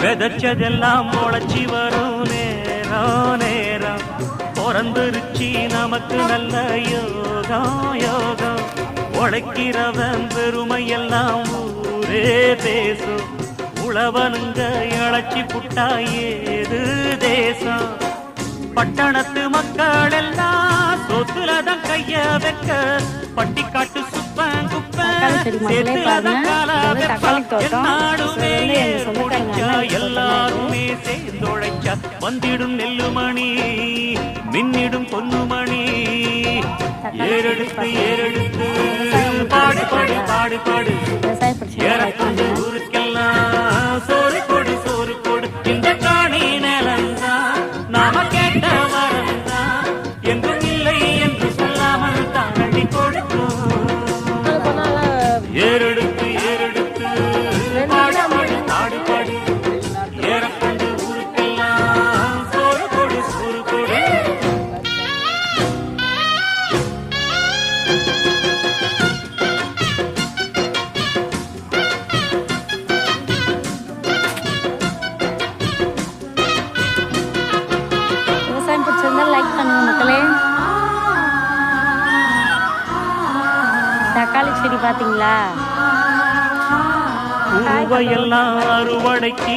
விதைச்சதெல்லாம் முளைச்சி வரும் நேரம் நேரம் பிறந்துருச்சி நமக்கு நல்ல யோகம் யோகம் உழைக்கிறவன் பெருமையெல்லாம் ஊரே பேசும் உழவனுங்க இழைச்சி புட்டா ஏது தேசம் பட்டணத்து மக்கள் எல்லாம் சொத்துலதான் கைய வைக்க பட்டிக்காட்டு சுப்பன் குப்பன் சேத்துலதான் காலா வைப்ப என்னாடுமே முடிச்சா எல்லாருமே சேர்ந்தொழைச்சா வந்திடும் நெல்லுமணி மின்னிடும் பொன்னுமணி ஏறெடுத்து ஏறெடுத்து பாடு பாடு பாடு பாடு ஏறக்கொண்டு ஊருக்கெல்லாம் சோறு கொடு சோறு கொடு இந்த காணி நிலந்தான் நாம கேட்ட வரந்தான் என்றும் இல்லை என்று சொல்லாமல் தாண்டி கொடுக்கும் ஏறெடுத்து ஏறெடுத்து பாடு பாடு பாடு பாடு ஏறக்கொண்டு ஊருக்கெல்லாம் சோறு கொடு சோறு கொடு லைக் பண்ணுங்க மக்களே. தக்காளி செடி பாத்தீங்களா? அறுவடைக்கு